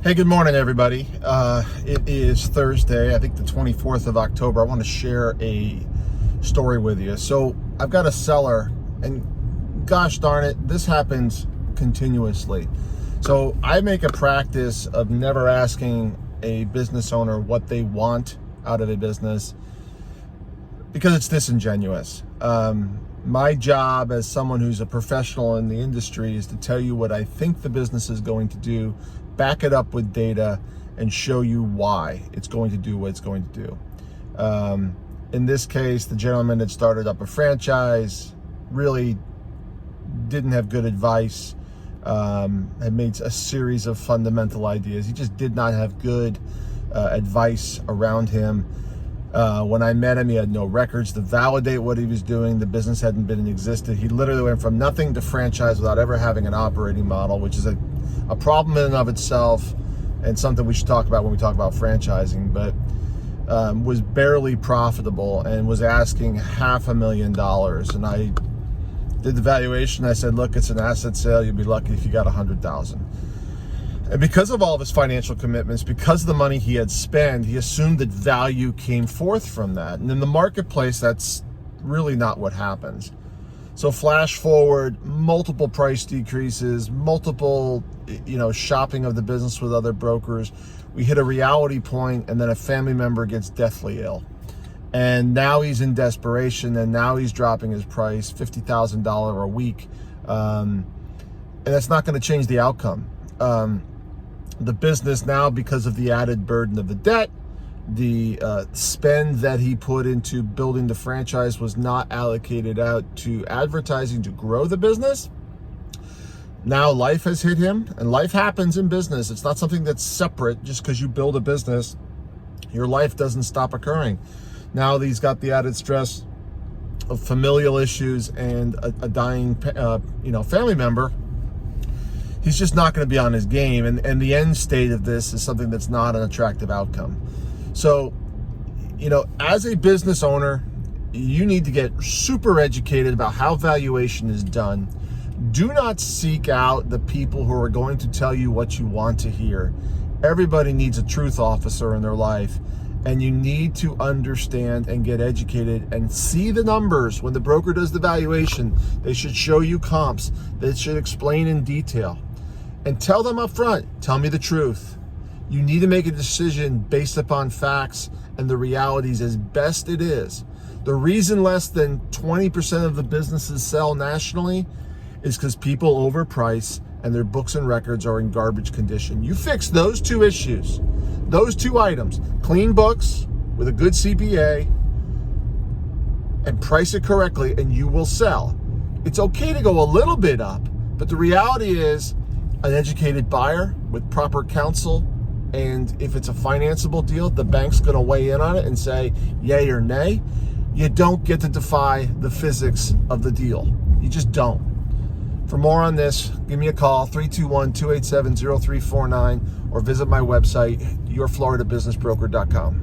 Hey, good morning, everybody. It is Thursday, I think the 24th of October. I want to share a story with you. So I've got a seller, and gosh darn it, this happens continuously. So I make a practice of never asking a business owner what they want out of a business because it's disingenuous. My job as someone who's a professional in the industry is to tell you what I think the business is going to do, back it up with data, and show you why it's going to do what it's going to do. In this case, the gentleman had started up a franchise, really didn't have good advice, had made a series of fundamental ideas. He just did not have good advice around him. When I met him, he had no records to validate what he was doing. The business hadn't been in existence. He literally went from nothing to franchise without ever having an operating model, which is a problem in and of itself, and something we should talk about when we talk about franchising, but was barely profitable and was asking $500,000. And I did the valuation. I said, look, it's an asset sale. You'll be lucky if you got $100,000. And because of all of his financial commitments, because of the money he had spent, he assumed that value came forth from that. And in the marketplace, that's really not what happens. So flash forward, multiple price decreases, multiple, shopping of the business with other brokers. We hit a reality point, and then a family member gets deathly ill. And now he's in desperation, and now he's dropping his price, $50,000 a week. And that's not going to change the outcome. The business now, because of the added burden of the debt, the spend that he put into building the franchise was not allocated out to advertising to grow the business. Now life has hit him, and life happens in business. It's not something that's separate. Just because you build a business, your life doesn't stop occurring. Now he's got the added stress of familial issues and a dying family member. He's just not going to be on his game. And the end state of this is something that's not an attractive outcome. So, as a business owner, you need to get super educated about how valuation is done. Do not seek out the people who are going to tell you what you want to hear. Everybody needs a truth officer in their life. And you need to understand and get educated and see the numbers. When the broker does the valuation, they should show you comps. They should explain in detail. And tell them up front, tell me the truth. You need to make a decision based upon facts and the realities as best it is. The reason less than 20% of the businesses sell nationally is because people overprice and their books and records are in garbage condition. You fix those two issues, those two items, clean books with a good CPA, and price it correctly, and you will sell. It's okay to go a little bit up, but the reality is, an educated buyer with proper counsel, and if it's a financeable deal, the bank's going to weigh in on it and say yay or nay. You don't get to defy the physics of the deal. You just don't. For more on this, give me a call, 321-287-0349, or visit my website, yourfloridabusinessbroker.com.